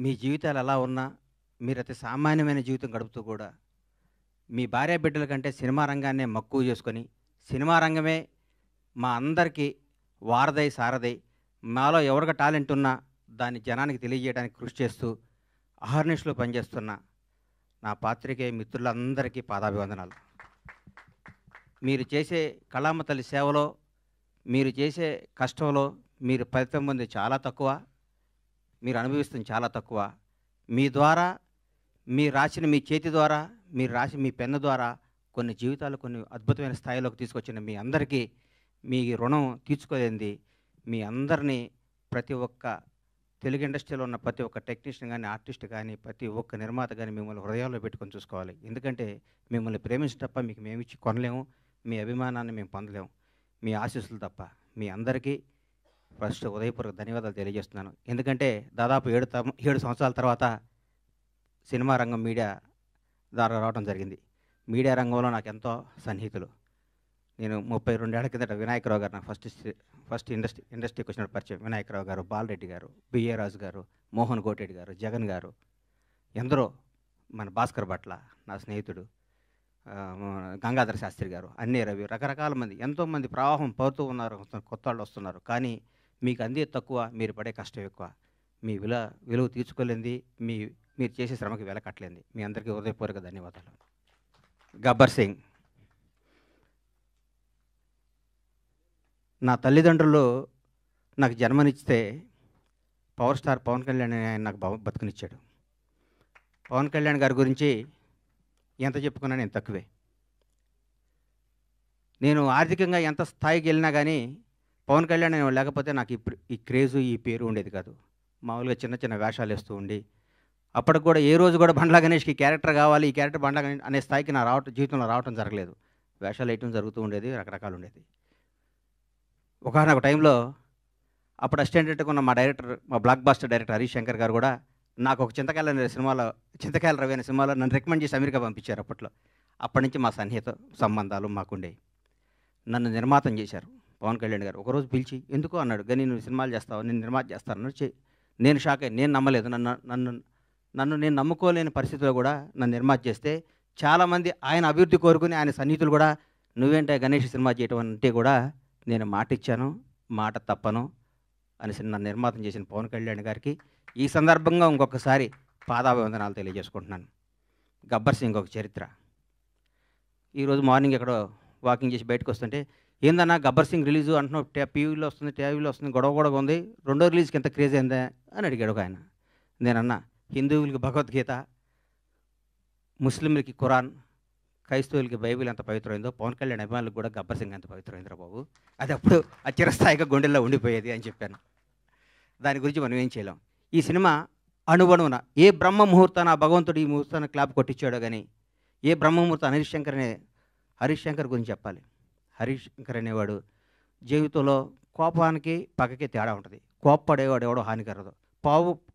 మీ జీవితాలు ఎలా ఉన్నా మీరు అతి సామాన్యమైన జీవితం గడుపుతూ కూడా మీ భార్య బిడ్డల కంటే సినిమా రంగాన్నే మక్కువ చేసుకొని సినిమా రంగమే మా అందరికీ వారధై సారథై మాలో ఎవరికి టాలెంట్ ఉన్నా దాన్ని జనానికి తెలియజేయడానికి కృషి చేస్తూ అహర్నిశలు పనిచేస్తున్న నా పాత్రికేయ మిత్రులందరికీ పాదాభివందనాలు. మీరు చేసే కళామ తల్లి సేవలో మీరు చేసే కష్టంలో మీరు ఫలితం పొంది చాలా తక్కువ, మీరు అనుభవిస్తుంది చాలా తక్కువ. మీ ద్వారా మీరు రాసిన మీ చేతి ద్వారా మీరు రాసి మీ పెన్ను ద్వారా కొన్ని జీవితాలు కొన్ని అద్భుతమైన స్థాయిలోకి తీసుకొచ్చిన మీ అందరికీ మీ రుణం తీర్చుకోలేంది. మీ అందరినీ ప్రతి ఒక్క తెలుగు ఇండస్ట్రీలో ఉన్న ప్రతి ఒక్క టెక్నీషియన్ కానీ ఆర్టిస్ట్ కానీ ప్రతి ఒక్క నిర్మాత కానీ మిమ్మల్ని హృదయాల్లో పెట్టుకొని చూసుకోవాలి. ఎందుకంటే మిమ్మల్ని ప్రేమించడం తప్ప మీకు మేము ఇచ్చి కొనలేము, మీ అభిమానాన్ని మేము పొందలేము, మీ ఆశీస్సులు తప్ప. మీ అందరికీ ఫస్ట్ ఉదయపూర్వక ధన్యవాదాలు తెలియజేస్తున్నాను. ఎందుకంటే దాదాపు 7 సంవత్సరాల తర్వాత సినిమా రంగం మీడియా ద్వారా రావడం జరిగింది. మీడియా రంగంలో నాకు ఎంతో సన్నిహితులు. నేను 32 ఏళ్ల కిందట వినాయకరావు గారు నాకు ఫస్ట్ ఇండస్ట్రీకి వచ్చిన పరిచయం. వినాయకరావు గారు, బాలరెడ్డి గారు, బిఏ రాజు గారు, మోహన్ కోటెడ్డి గారు, జగన్ గారు, ఎందరో, మన భాస్కర్ భట్ల నా స్నేహితుడు, గంగాధర శాస్త్రి గారు, అన్నీ రవి, రకరకాల మంది ఎంతోమంది ప్రవాహం పడుతూ ఉన్నారు, కొత్త వాళ్ళు వస్తున్నారు. కానీ మీకు అందే తక్కువ, మీరు పడే కష్టం ఎక్కువ. మీ విలువ తీర్చుకోలేంది, మీరు చేసే శ్రమకి వెలకట్టలేంది. మీ అందరికీ హృదయపూర్వక ధన్యవాదాలు. గబ్బర్ సింగ్. నా తల్లిదండ్రులు నాకు జన్మనిస్తే పవర్ స్టార్ పవన్ కళ్యాణ్ ఆయన నాకు బతుకునిచ్చాడు. పవన్ కళ్యాణ్ గారి గురించి ఎంత చెప్పుకున్నా నేను తక్కువే. నేను ఆర్థికంగా ఎంత స్థాయికి వెళ్ళినా కానీ పవన్ కళ్యాణ్ లేకపోతే నాకు ఈ క్రేజు ఈ పేరు ఉండేది కాదు. మామూలుగా చిన్న చిన్న వేషాలు వేస్తూ ఉండి అప్పటికి కూడా ఏ రోజు కూడా బండ్లా గణేష్కి క్యారెక్టర్ కావాలి, ఈ క్యారెక్టర్ బండ్లా గణేష్ అనే స్థాయికి నా జీవితంలో రావటం జరగలేదు. వేషాలు వేయటం జరుగుతూ ఉండేది, రకరకాలు ఉండేది. ఒకనొక టైంలో అప్పుడు అసిస్టెంట్గా ఉన్న మా blockbuster director Harish Shankar garu కూడా నాకు ఒక చింతకాయల రవి అనే సినిమాలో నన్ను రికమెండ్ చేసి అమెరికా పంపించారు అప్పట్లో. అప్పటి నుంచి మా సన్నిహిత సంబంధాలు మాకుండేవి. నన్ను నిర్మాతం చేశారు పవన్ కళ్యాణ్ గారు. ఒకరోజు పిలిచి ఎందుకో అన్నాడు, కానీ నువ్వు సినిమాలు చేస్తావు, నేను నిర్మాత చేస్తాను. నేను షాక్ అయ్యి, నేను నమ్మలేదు. నన్ను నేను నమ్ముకోలేని పరిస్థితిలో కూడా నన్ను నిర్మాత చేస్తే చాలామంది ఆయన అభివృద్ధి కోరుకుని ఆయన సన్నిహితులు కూడా నువ్వేంటే గణేష్ సినిమా చేయటం అంటే కూడా నేను మాట ఇచ్చాను, మాట తప్పను అని నన్ను నిర్మాతం చేసిన పవన్ కళ్యాణ్ గారికి ఈ సందర్భంగా ఇంకొకసారి పాదాభివందనాలు తెలియజేసుకుంటున్నాను. గబ్బర్ సింగ్ ఒక చరిత్ర. ఈరోజు మార్నింగ్ ఎక్కడో వాకింగ్ చేసి బయటకు వస్తుంటే, ఏందన్నా గబ్బర్ సింగ్ రిలీజు అంటున్నావు, టీవీలో వస్తుంది, గొడవ ఉంది, రెండో రిలీజ్కి ఎంత క్రేజ్ అయిందా అని అడిగాడు ఒక ఆయన. నేనన్నా, హిందువులకి భగవద్గీత, ముస్లింలకి ఖురాన్, క్రైస్తవులకి బైబిల్ ఎంత పవిత్రమైందో పవన్ కళ్యాణ్ అభిమానులకు కూడా గబ్బర్ సింగ్ ఎంత పవిత్రమైందిరా బాబు, అది అప్పుడు చిరస్థాయిగా గుండెల్లో ఉండిపోయేది అని చెప్పాను. దాని గురించి మనం ఏం చేయలేం. ఈ సినిమా అణువణువున ఏ బ్రహ్మ ముహూర్తాన భగవంతుడు ఈ ముహూర్తాన్ని క్లాప్ కొట్టించాడో కానీ ఏ బ్రహ్మ ముహూర్తం హరీష్ శంకర్ గురించి చెప్పాలి. హరీష్ శంకర్ అనేవాడు జీవితంలో కోపానికి పగకి తేడా ఉంటుంది. కోప్పడేవాడు ఎవడో హానికరదు.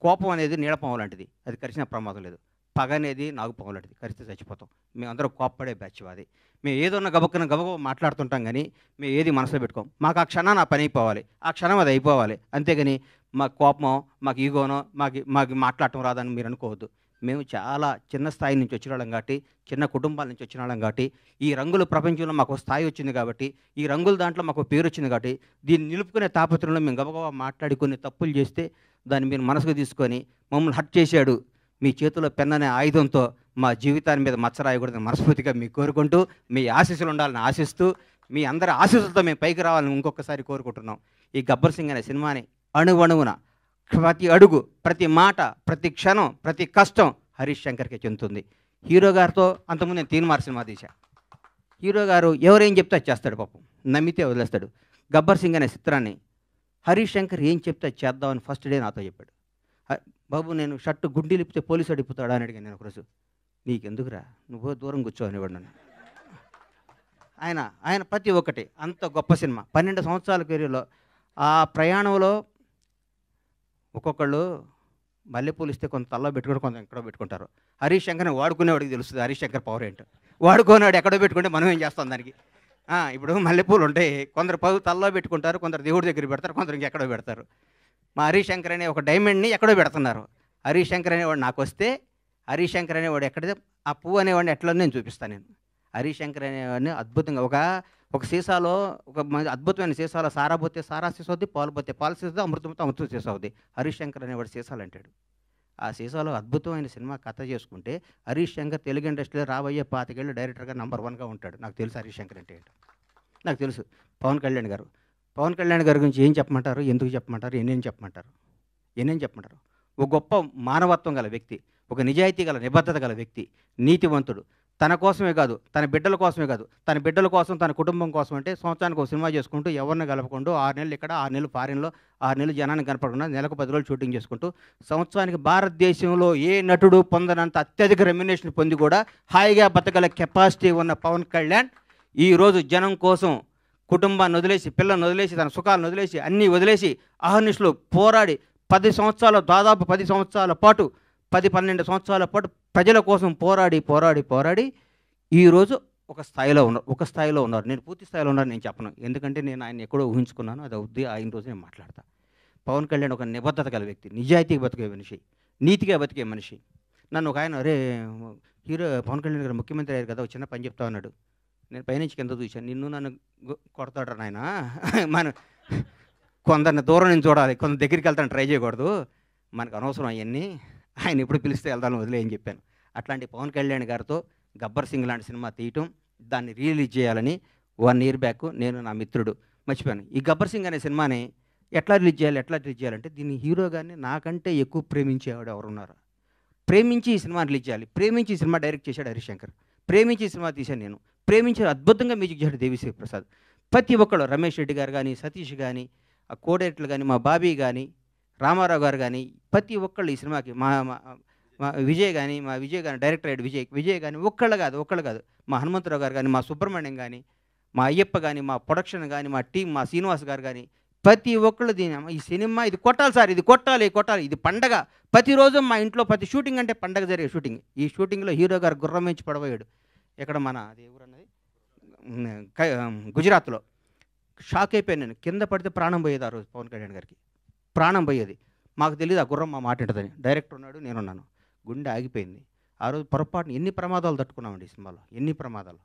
కోపం అనేది నీడపాము లాంటిది, అది కరిచిన ప్రమాదం లేదు. పగ అనేది నాగుపాము లాంటిది, కరిస్తే చచ్చిపోతాం. మేమందరం కోప్పడే బ్యాచ్ అది. మేము ఏదన్నా గబగబ మాట్లాడుతుంటాం కానీ మేము ఏది మనసులో పెట్టుకోం. మాకు ఆ క్షణం నా పని అయిపోవాలి, ఆ క్షణం అది అయిపోవాలి. అంతేగాని మాకు కోపమో మాకు ఈగోనో మాకు మాట్లాడటం రాదని మీరు అనుకోవద్దు. మేము చాలా చిన్న స్థాయి నుంచి వచ్చిన వాళ్ళం కాబట్టి, చిన్న కుటుంబాల నుంచి వచ్చిన వాళ్ళం కాబట్టి, ఈ రంగుల ప్రపంచంలో మాకు స్థాయి వచ్చింది కాబట్టి, ఈ రంగుల దాంట్లో మాకు పేరు వచ్చింది కాబట్టి, దీన్ని నిలుపుకునే తాపత్రంలో మేము గబగబా మాట్లాడి కొన్ని తప్పులు చేస్తే దాన్ని మీరు మనసుకు తీసుకొని మమ్మల్ని హర్ట్ చేశాడు, మీ చేతిలో పెన్ అనే ఆయుధంతో మా జీవితాన్ని మీద మచ్చరాయకూడదని మనస్ఫూర్తిగా మీకు కోరుకుంటూ, మీ ఆశీస్సులు ఉండాలని ఆశిస్తూ, మీ అందరి ఆశీస్సులతో మేము పైకి రావాలని ఇంకొకసారి కోరుకుంటున్నాం. ఈ గబ్బర్ సింగ్ అనే సినిమాని అణువణువున ప్రతి అడుగు, ప్రతి మాట, ప్రతి క్షణం, ప్రతి కష్టం హరీష్ శంకర్కే చెందుతుంది. హీరో గారితో అంతకుముందు నేను తీన్మార్ సినిమా తీశా. హీరో గారు ఎవరేం చెప్తే అది చేస్తాడు, పాపం నమ్మితే వదిలేస్తాడు. గబ్బర్ సింగ్ అనే చిత్రాన్ని హరీష్ శంకర్ ఏం చెప్తే అది చేద్దామని ఫస్ట్ డే నాతో చెప్పాడు. బాబు నేను షర్టు గుండీ లిపితే పోలీసు అడిగిపోతాడా అని అడిగాను నేను ఒకరోజు. నీకెందుకురా, నువ్వు దూరం కూర్చో అనేవాడు నన్ను. ఆయన ప్రతి ఒక్కటి అంత గొప్ప సినిమా. 12 సంవత్సరాల కెరీర్లో ఆ ప్రయాణంలో ఒక్కొక్కళ్ళు మల్లెపూలు ఇస్తే కొంత తల్లో పెట్టుకుంటే కొంత ఎక్కడో పెట్టుకుంటారు. హరీష్ శంకర్ని వాడుకునేవాడికి తెలుస్తుంది హరీష్ శంకర్ పవర్ ఏంటో. వాడుకునేవాడు ఎక్కడో పెట్టుకుంటే మనం ఏం చేస్తాం దానికి. ఇప్పుడు మల్లెపూలు ఉంటాయి, కొందరు తల్లో పెట్టుకుంటారు, కొందరు దేవుడి దగ్గర పెడతారు, కొందరు ఇంకెక్కడో పెడతారు. మా హరీష్ శంకర్ అనే ఒక డైమండ్ని ఎక్కడో పెడుతున్నారు. హరీష్ శంకర్ అనేవాడు నాకు వస్తే హరీష్ శంకర్ అనేవాడు ఎక్కడితే ఆ పువ్వు అనేవాడిని ఎట్లా నేను చూపిస్తాను. నేను హరీష్ శంకర్ అనేవాడిని అద్భుతంగా ఒక సీసాలో అద్భుతమైన సీసాలో సారా పోతే సారా సీసా అవుద్ది, పాలు పోతే పాలు సీసా, అమృతంతో అమృతం సీసా అవుద్ది. హరీష్ శంకర్ అనేవాడు సీసాలు అంటాడు. ఆ సీసాలో అద్భుతమైన సినిమా కథ చేసుకుంటే హరీష్ శంకర్ తెలుగు ఇండస్ట్రీలో రాబోయే 25 ఏళ్ళు డైరెక్టర్గా నంబర్ 1గా ఉంటాడు. నాకు తెలుసు హరీష్ శంకర్ అంటే ఏంటో, నాకు తెలుసు. పవన్ కళ్యాణ్ గారి గురించి ఏం చెప్పమంటారు, ఎందుకు చెప్పమంటారు, ఎన్నేం చెప్పమంటారు. ఒక గొప్ప మానవత్వం గల వ్యక్తి, ఒక నిజాయితీ గల నిబద్ధత గల వ్యక్తి, నీతివంతుడు. తన కోసమే కాదు, తన బిడ్డల కోసమే కాదు, తన బిడ్డల కోసం, తన కుటుంబం కోసం అంటే సంవత్సరానికి ఒక సినిమా చేసుకుంటూ ఎవరిని కలపకుండా 6 నెలలు ఇక్కడ, 6 నెలలు ఫారిన్లో, 6 నెలలు జనాన్ని కనపడకుండా నెలకు 10 రోజులు షూటింగ్ చేసుకుంటూ సంవత్సరానికి భారతదేశంలో ఏ నటుడు పొందనంత అత్యధిక రెమ్యునేషన్ పొంది కూడా హాయిగా బతకగల కెపాసిటీ ఉన్న పవన్ కళ్యాణ్ ఈరోజు జనం కోసం కుటుంబాన్ని వదిలేసి, పిల్లల్ని వదిలేసి, తన సుఖాలను వదిలేసి, అన్నీ వదిలేసి అహర్నిశలు పోరాడి 10 సంవత్సరాలు, దాదాపు 10 సంవత్సరాల పాటు, 10-12 సంవత్సరాల పాటు ప్రజల కోసం పోరాడి ఈరోజు ఒక స్థాయిలో ఉన్నారు. నేను పూర్తి స్థాయిలో ఉన్నాను నేను చెప్పను, ఎందుకంటే నేను ఆయన ఎక్కడో ఊహించుకున్నాను. అది అవుద్ది, ఆయన రోజు నేను మాట్లాడతాను. పవన్ కళ్యాణ్ ఒక నిబద్ధత గల వ్యక్తి, నిజాయితీగా బతికే మనిషి, నీతిగా బతికే మనిషి. నన్ను ఒక ఆయన, అరే హీరో పవన్ కళ్యాణ్ గారు ముఖ్యమంత్రి అయ్యారు కదా, ఒక చిన్న పని చెప్తా ఉన్నాడు. నేను పైనుంచి కింద చూశాను, నిన్ను నన్ను కొడతాడు నాయన, మన కొందరిని దూరం నుంచి చూడాలి, కొందరు దగ్గరికి వెళ్తాను ట్రై చేయకూడదు, మనకు అనవసరం అవన్నీ, ఆయన ఎప్పుడు పిలిస్తే వెళ్తాను వదిలే అని చెప్పాను. అట్లాంటి పవన్ కళ్యాణ్ గారితో గబ్బర్ సింగ్ లాంటి సినిమా తీయటం, దాన్ని రిలీజ్ చేయాలని 1 year బ్యాక్ నేను, నా మిత్రుడు మర్చిపోయాను. ఈ గబ్బర్ సింగ్ అనే సినిమాని ఎట్లా రిలీజ్ చేయాలంటే దీన్ని హీరో గారిని నాకంటే ఎక్కువ ప్రేమించేవాడు ఎవరున్నారు, ప్రేమించి ఈ సినిమా రిలీజ్ చేయాలి, ప్రేమించి ఈ సినిమా డైరెక్ట్ చేశాడు హరీష్ శంకర్, ప్రేమించి ఈ సినిమా తీశాను నేను, ప్రేమించి అద్భుతంగా మ్యూజిక్ చేశాడు దేవిశ్రీ ప్రసాద్. ప్రతి ఒక్కళ్ళు, రమేష్ రెడ్డి గారు కానీ, సతీష్ కానీ, ఆ కోడైరెక్టర్లు కానీ, మా బాబీ కానీ, రామారావు గారు కానీ, ప్రతి ఒక్కళ్ళు ఈ సినిమాకి, మా విజయ్ కానీ డైరెక్టర్ అయ్యాడు, విజయ్ కానీ ఒక్కళ్ళు కాదు, మా హనుమంతరావు గారు కానీ, మా సుబ్రహ్మణ్యం కానీ, మా అయ్యప్ప కానీ, మా ప్రొడక్షన్ కానీ, మా టీం, మా శ్రీనివాస్ గారు కానీ, ప్రతి ఒక్కళ్ళు ఈ సినిమా ఇది కొట్టాలి సార్, ఇది కొట్టాలి, ఇది పండగ. ప్రతిరోజు మా ఇంట్లో ప్రతి షూటింగ్ అంటే పండగ జరిగే షూటింగ్. ఈ షూటింగ్లో హీరో గారు గుర్రం నుంచి పడబోయాడు. ఇక్కడ మన అది ఎవరన్నది గుజరాత్లో. షాక్ అయిపోయాను నేను, కింద పడితే ప్రాణం పోయేది. ఆ రోజు పవన్ కళ్యాణ్ గారికి ప్రాణం పోయేది. మాకు తెలియదు ఆ గుర్రం మా మాట ఉంటుందని. డైరెక్టర్ ఉన్నాడు, నేనున్నాను, గుండె ఆగిపోయింది. ఆ రోజు పొరపాటున ఎన్ని ప్రమాదాలు తట్టుకున్నామండి ఈ సినిమాలో, ఎన్ని ప్రమాదాలు,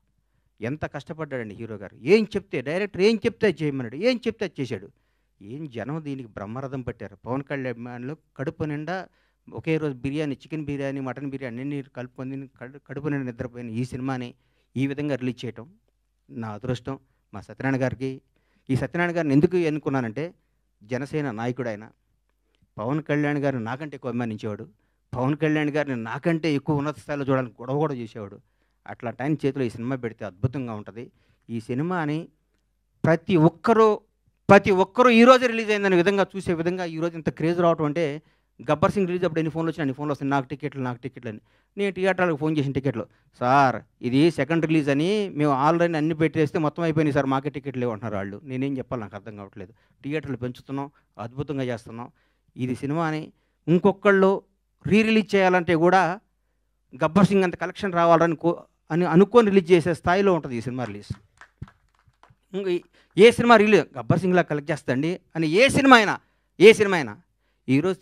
ఎంత కష్టపడ్డాడండి హీరో గారు. డైరెక్టర్ ఏం చెప్తే చేయమన్నాడు, ఏం చెప్తే చేశాడు. జనం దీనికి బ్రహ్మరథం పట్టారు. పవన్ కళ్యాణ్ కడుపు నిండా ఒకే రోజు బిర్యానీ, చికెన్ బిర్యానీ, మటన్ బిర్యానీ అన్ని కలుపుకొని కడుపు నిండా నిద్రపోయిన ఈ సినిమాని ఈ విధంగా రిలీజ్ చేయటం నా అదృష్టం. మా సత్యనారాయణ గారికి, ఈ సత్యనారాయణ గారిని ఎందుకు ఎన్నుకున్నానంటే, జనసేన నాయకుడు ఆయన. పవన్ కళ్యాణ్ గారిని నాకంటే ఎక్కువ అభిమానించేవాడు, పవన్ కళ్యాణ్ గారిని నాకంటే ఎక్కువ ఉన్నత స్థాయిలో చూడడానికి గొడవ కూడా చేసేవాడు. అట్లాంటి ఆయన చేతిలో ఈ సినిమా పెడితే అద్భుతంగా ఉంటుంది. ఈ సినిమాని ప్రతి ఒక్కరూ ఈరోజు రిలీజ్ అయిందనే విధంగా చూసే విధంగా ఈరోజు ఇంత క్రేజ్ రావటం అంటే, గబ్బర్ సింగ్ రిలీజ్ అప్పుడు ఎన్ని ఫోన్లు వచ్చినా అన్ని ఫోన్లు వస్తాయి, నాకు టికెట్లు అని. నేను థియేటర్లకు ఫోన్ చేసిన టికెట్లు, సార్ ఇది సెకండ్ రిలీజ్ అని మేము ఆల్రెడీ అన్ని పెట్టేస్తే మొత్తం అయిపోయినాయి సార్, మాకే టికెట్లు లేవు అంటున్నారు వాళ్ళు. నేనేం చెప్పాలి, నాకు అర్థం కావట్లేదు. థియేటర్లు పెంచుతున్నాం, అద్భుతంగా చేస్తున్నాం. ఇది సినిమాని ఇంకొకళ్ళు రిలీజ్ చేయాలంటే కూడా గబ్బర్ సింగ్ అంత కలెక్షన్ రావాలని అనుకొని రిలీజ్ చేసే స్థాయిలో ఉంటుంది ఈ సినిమా రిలీజ్. ఏ సినిమా రిలీజ్ గబ్బర్ సింగ్లా కలెక్ట్ చేస్తండి అని ఏ సినిమా అయినా ఈరోజు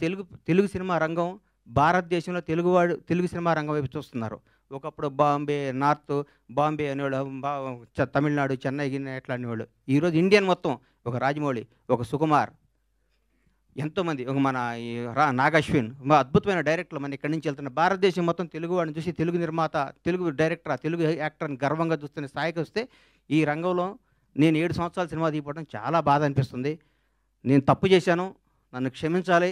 తెలుగు సినిమా రంగం, భారతదేశంలో తెలుగు సినిమా రంగం వైపు చూస్తున్నారు. ఒకప్పుడు బాంబే అనేవాళ్ళు, తమిళనాడు, చెన్నై ఎట్లా అనేవాళ్ళు. ఈరోజు ఇండియన్ మొత్తం, ఒక రాజమౌళి, ఒక సుకుమార్, ఎంతోమంది, ఒక మన నాగశ్విన్, అద్భుతమైన డైరెక్టర్లు మన ఇక్కడి నుంచి వెళ్తున్న. భారతదేశం మొత్తం తెలుగు వాడిని చూసి తెలుగు నిర్మాత, తెలుగు డైరెక్టర్, తెలుగు యాక్టర్ని గర్వంగా చూస్తున్న స్థాయికి వస్తే, ఈ రంగంలో నేను 7 సంవత్సరాల సినిమా తీయడం చాలా బాధ అనిపిస్తుంది. నేను తప్పు చేశాను, నన్ను క్షమించాలి.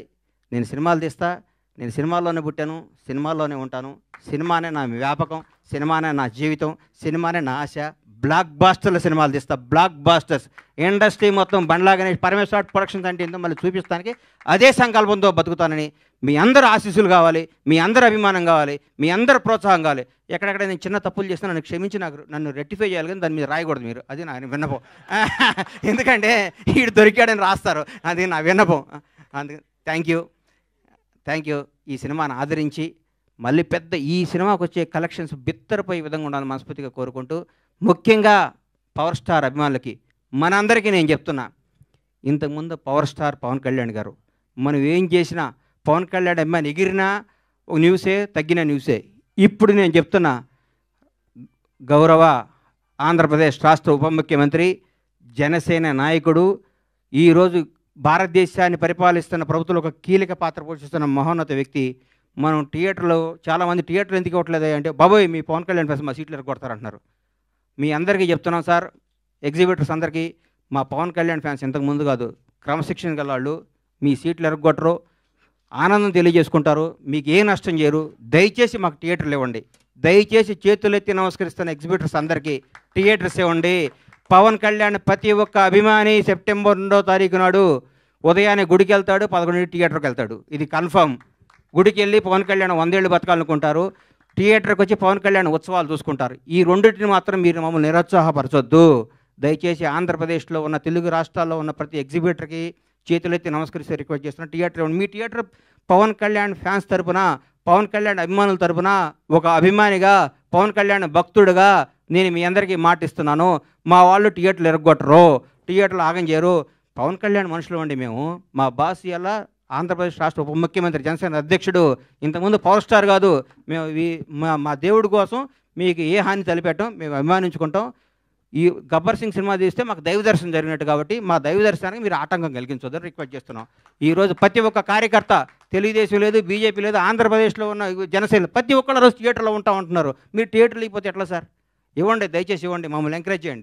నేను సినిమాలు తీస్తా, నేను సినిమాల్లోనే పుట్టాను, సినిమాల్లోనే ఉంటాను. సినిమానే నా వ్యాపకం, సినిమానే నా జీవితం, సినిమానే నా ఆశ. బ్లాక్ బాస్టర్ల సినిమాలు తీస్తా, బ్లాక్ బాస్టర్స్. ఇండస్ట్రీ మొత్తం బండ్లా గణేష్, పరమేశ్వర ప్రొడక్షన్స్ అంటే ఏంటో మళ్ళీ చూపిస్తానికి అదే సంకల్పంతో బతుకుతానని మీ అందరు ఆశీస్సులు కావాలి, మీ అందరు అభిమానం కావాలి, మీ అందరు ప్రోత్సాహం కావాలి. ఎక్కడెక్కడ నేను చిన్న తప్పులు చేస్తే నన్ను క్షమించి నన్ను రెక్టిఫై చేయాలి, కానీ దాని మీద రాయకూడదు మీరు. అది నా విన్నపం. ఎందుకంటే వీడు దొరికాడని రాస్తారు, అది నా విన్నపం. అందుకే థ్యాంక్ యూ. ఈ సినిమాను ఆదరించి మళ్ళీ ఈ సినిమాకు వచ్చే కలెక్షన్స్ బిత్తరపోయే విధంగా ఉండాలని మనస్ఫూర్తిగా కోరుకుంటూ, ముఖ్యంగా పవర్ స్టార్ అభిమానులకి మనందరికీ నేను చెప్తున్నా, ఇంతకుముందు పవర్ స్టార్ పవన్ కళ్యాణ్ గారు మనం ఏం చేసినా పవన్ కళ్యాణ్ అభిమాని ఎగిరినా ఒక న్యూసే, తగ్గిన న్యూసే. ఇప్పుడు నేను చెప్తున్నా, గౌరవ ఆంధ్రప్రదేశ్ రాష్ట్ర ఉప ముఖ్యమంత్రి, జనసేన నాయకుడు, ఈరోజు భారతదేశాన్ని పరిపాలిస్తున్న ప్రభుత్వంలో ఒక కీలక పాత్ర పోషిస్తున్న మహోన్నత వ్యక్తి. మనం థియేటర్లో చాలామంది థియేటర్లు ఎందుకు ఇవ్వట్లేదు అంటే, బాబోయ్ మీ పవన్ కళ్యాణ్ ఫ్యాన్స్ మా సీట్లు ఎరగొడతారంటున్నారు. మీ అందరికీ చెప్తున్నాం సార్, ఎగ్జిబిటర్స్ అందరికీ, మా పవన్ కళ్యాణ్ ఫ్యాన్స్ ఇంతకు ముందు కాదు, క్రమశిక్షణ గల వాళ్ళు. మీ సీట్లు ఎరగొట్టరు, ఆనందం తెలియజేసుకుంటారు, మీకు ఏ నష్టం చేయరు. దయచేసి మాకు థియేటర్లు ఇవ్వండి. దయచేసి చేతులెత్తి నమస్కరిస్తున్న ఎగ్జిబిటర్స్ అందరికీ థియేటర్స్ ఇవ్వండి. పవన్ కళ్యాణ్ ప్రతి ఒక్క అభిమాని సెప్టెంబర్ 2వ తారీఖు నాడు ఉదయాన్నే గుడికి వెళ్తాడు, 11 థియేటర్కి వెళ్తాడు. ఇది కన్ఫర్మ్. గుడికి వెళ్ళి పవన్ కళ్యాణ్ 100 ఏళ్ళు బతకాలనుకుంటారు, థియేటర్కి వచ్చి పవన్ కళ్యాణ్ ఉత్సవాలు చూసుకుంటారు. ఈ రెండింటిని మాత్రం మీరు మమ్మల్ని నిరుత్సాహపరచొద్దు. దయచేసి ఆంధ్రప్రదేశ్లో ఉన్న తెలుగు రాష్ట్రాల్లో ఉన్న ప్రతి ఎగ్జిబిటర్కి చేతులెత్తి నమస్కరిస్తే రిక్వెస్ట్ చేస్తున్నా, థియేటర్ మీ థియేటర్ పవన్ కళ్యాణ్ ఫ్యాన్స్ తరపున, పవన్ కళ్యాణ్ అభిమానుల తరపున, ఒక అభిమానిగా, పవన్ కళ్యాణ్ భక్తుడుగా నేను మీ అందరికీ మాటిస్తున్నాను. మా వాళ్ళు థియేటర్లు ఎరగొట్టరు, థియేటర్లు ఆగం చేయరు. పవన్ కళ్యాణ్ మనుషులు అండి మేము. మా బాస్ ఇలా ఆంధ్రప్రదేశ్ రాష్ట్ర ఉప ముఖ్యమంత్రి, జనసేన అధ్యక్షుడు, ఇంతకుముందు పవర్ స్టార్ కాదు. మేము మా దేవుడి కోసం మీకు ఏ హాని తలపెట్టాం, మేము అభిమానించుకుంటాం. ఈ గబ్బర్ సింగ్ సినిమా తీస్తే మాకు దైవ దర్శనం జరిగినట్టు, కాబట్టి మా దైవ దర్శనానికి మీరు ఆటంకం కలిగించొద్దని రిక్వెస్ట్ చేస్తున్నాం. ఈరోజు ప్రతి ఒక్క కార్యకర్త, తెలుగుదేశం లేదు, బీజేపీ లేదు, ఆంధ్రప్రదేశ్లో ఉన్న జనసేన ప్రతి ఒక్కళ్ళ రోజు థియేటర్లో ఉంటామంటున్నారు. మీరు థియేటర్లు ఇవ్వకపోతే ఎట్లా సార్? ఇవ్వండి, దయచేసి ఇవ్వండి, మమ్మల్ని ఎంకరేజ్ చేయండి.